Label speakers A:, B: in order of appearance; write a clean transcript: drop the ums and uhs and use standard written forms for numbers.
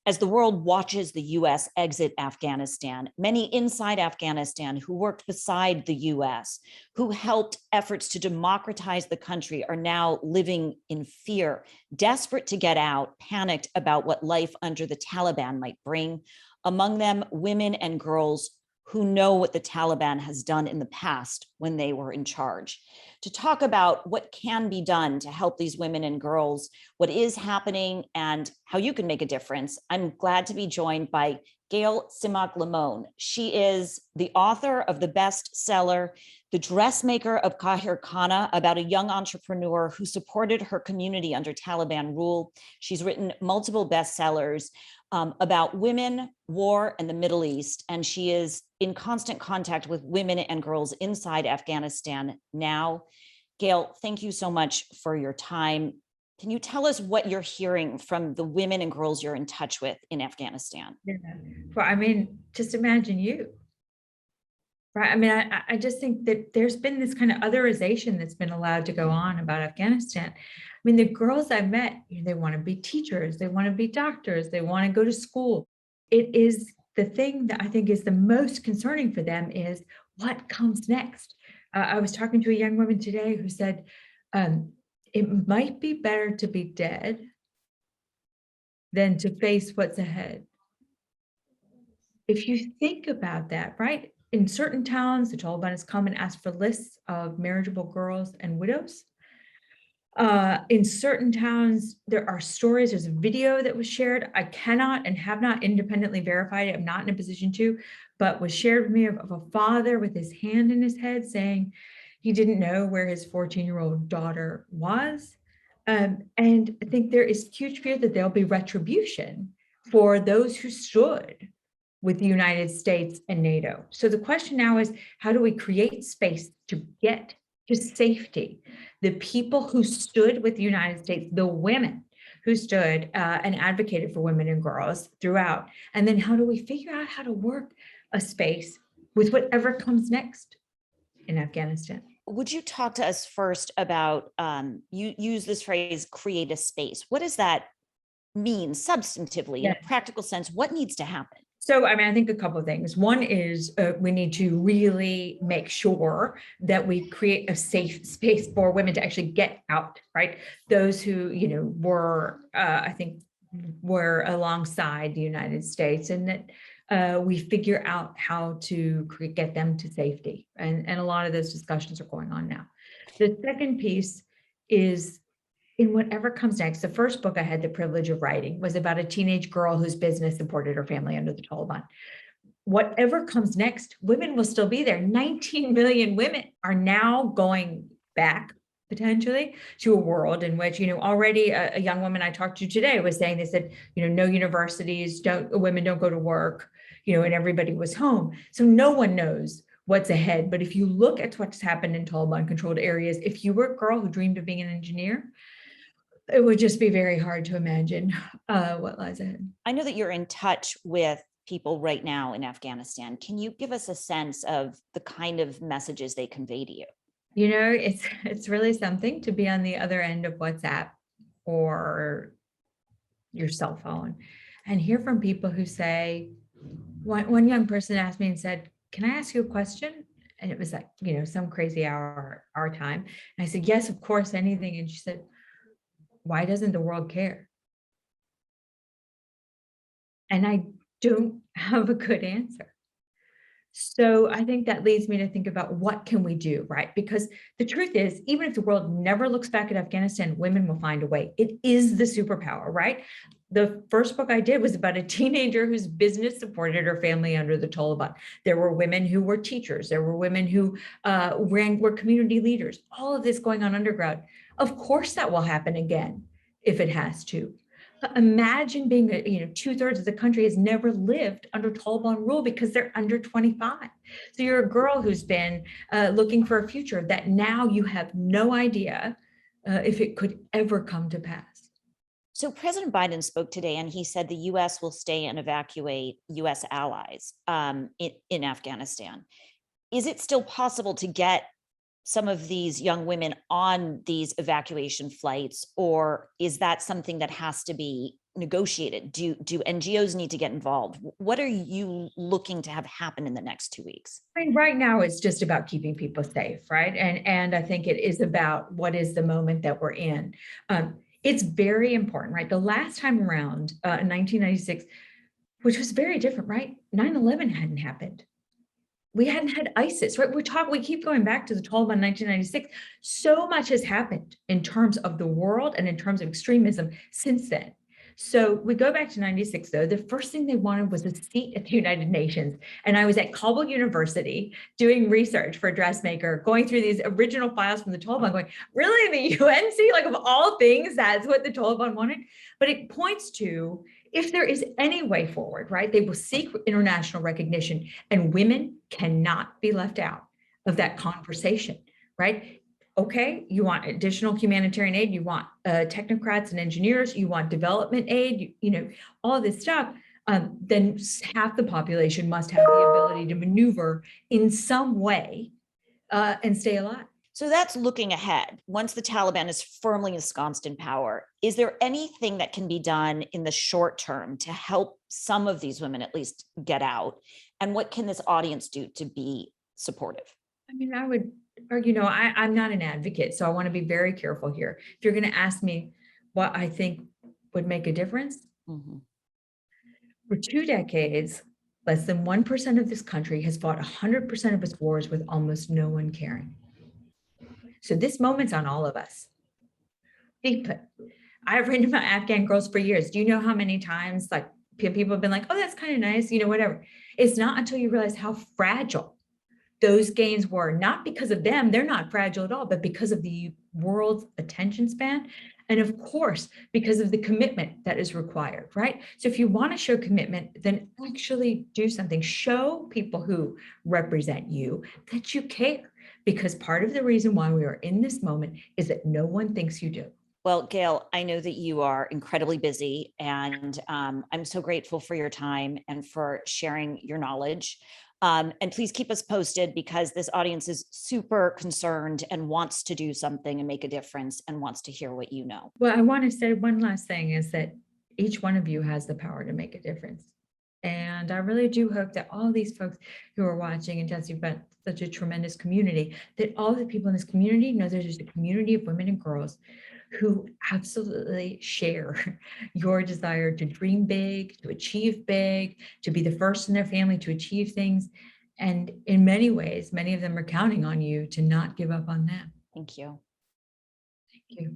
A: As the world watches the US exit Afghanistan, many inside Afghanistan who worked beside the US, who helped efforts to democratize the country, are now living in fear, desperate to get out, panicked about what life under the Taliban might bring. Among them, women and girls who know what the Taliban has done in the past when they were in charge. To talk about what can be done to help these women and girls, what is happening, and how you can make a difference, I'm glad to be joined by Gayle Tzemach Lemmon. She is the author of the bestseller, The Dressmaker of Khair Khana, about a young entrepreneur who supported her community under Taliban rule. She's written multiple bestsellers about women, war, and the Middle East, and she is in constant contact with women and girls inside Afghanistan now. Gayle, thank you so much for your time. Can you tell us what you're hearing from the women and girls you're in touch with in Afghanistan?
B: Yeah. Well, I mean, just imagine you, right? I mean, I just think that there's been this kind of otherization that's been allowed to go on about Afghanistan. I mean, the girls I've met, they want to be teachers, they want to be doctors, they want to go to school. It is the thing that I think is the most concerning for them is what comes next. I was talking to a young woman today who said, it might be better to be dead than to face what's ahead. If you think about that, right? In certain towns, the Taliban has come and asked for lists of marriageable girls and widows. In certain towns, there are stories, there's a video that was shared. I cannot and have not independently verified it. I'm not in a position to, but was shared with me of a father with his hand in his head saying he didn't know where his 14-year-old daughter was. And I think there is huge fear that there'll be retribution for those who stood with the United States and NATO. So the question now is, how do we create space to get to safety? The people who stood with the United States, the women who stood and advocated for women and girls throughout. And then how do we figure out how to work a space with whatever comes next in Afghanistan?
A: Would you talk to us first about, you use this phrase, create a space. What does that mean substantively, in a practical sense? What needs to happen?
B: So, I mean, I think a couple of things. One is we need to really make sure that we create a safe space for women to actually get out, right? Those who, were, I think, were alongside the United States, and that we figure out how to get them to safety. And a lot of those discussions are going on now. The second piece is, in whatever comes next, the first book I had the privilege of writing was about a teenage girl whose business supported her family under the Taliban. Whatever comes next, women will still be there. 19 million women are now going back potentially to a world in which, already a young woman I talked to today was saying, they said, no universities, women don't go to work, and everybody was home. So no one knows what's ahead. But if you look at what's happened in Taliban controlled areas, if you were a girl who dreamed of being an engineer, it would just be very hard to imagine what lies ahead.
A: I know that you're in touch with people right now in Afghanistan. Can you give us a sense of the kind of messages they convey to you?
B: It's really something to be on the other end of WhatsApp or your cell phone and hear from people who say, one young person asked me and said, "Can I ask you a question?" And it was like, some crazy hour, our time. And I said, "Yes, of course, anything." And she said, "Why doesn't the world care?" And I don't have a good answer. So I think that leads me to think about what can we do, right? Because the truth is, even if the world never looks back at Afghanistan, women will find a way. It is the superpower, right? The first book I did was about a teenager whose business supported her family under the Taliban. There were women who were teachers. There were women who were community leaders. All of this going on underground. Of course, that will happen again if it has to. Imagine being, 2/3 of the country has never lived under Taliban rule because they're under 25. So you're a girl who's been looking for a future that now you have no idea if it could ever come to pass.
A: So President Biden spoke today and he said the US will stay and evacuate US allies in Afghanistan. Is it still possible to get some of these young women on these evacuation flights, or is that something that has to be negotiated? Do NGOs need to get involved? What are you looking to have happen in the next 2 weeks?
B: I mean, right now it's just about keeping people safe, right? And I think it is about what is the moment that we're in. It's very important, right? The last time around, in 1996, which was very different, right? 9/11 hadn't happened. We hadn't had ISIS, right? We keep going back to the Taliban in 1996. So much has happened in terms of the world and in terms of extremism since then. So we go back to 96, though. The first thing they wanted was a seat at the United Nations. And I was at Kabul University doing research for Dressmaker, going through these original files from the Taliban, going, really, the UN seat? Like, of all things, that's what the Taliban wanted. But it points to, if there is any way forward, right, they will seek international recognition, and women cannot be left out of that conversation, right? Okay, you want additional humanitarian aid, you want technocrats and engineers, you want development aid, all of this stuff, then half the population must have the ability to maneuver in some way and stay alive.
A: So that's looking ahead. Once the Taliban is firmly ensconced in power, is there anything that can be done in the short term to help some of these women at least get out? And what can this audience do to be supportive?
B: I mean, I would argue, I'm not an advocate, so I want to be very careful here. If you're going to ask me what I think would make a difference, for 2 decades, less than 1% of this country has fought 100% of its wars with almost no one caring. So this moment's on all of us. I've written about Afghan girls for years. Do you know how many times like people have been like, oh, that's kind of nice, whatever. It's not until you realize how fragile those gains were, not because of them, they're not fragile at all, but because of the world's attention span. And of course, because of the commitment that is required, right? So if you want to show commitment, then actually do something. Show people who represent you that you care, because part of the reason why we are in this moment is that no one thinks you do.
A: Well, Gayle, I know that you are incredibly busy, and I'm so grateful for your time and for sharing your knowledge. And please keep us posted, because this audience is super concerned and wants to do something and make a difference and wants to hear what you know.
B: Well, I want to say one last thing is that each one of you has the power to make a difference. And I really do hope that all these folks who are watching, and Jesse, you've got such a tremendous community, that all the people in this community know there's a community of women and girls who absolutely share your desire to dream big, to achieve big, to be the first in their family to achieve things. And in many ways, many of them are counting on you to not give up on them.
A: Thank you.
B: Thank you.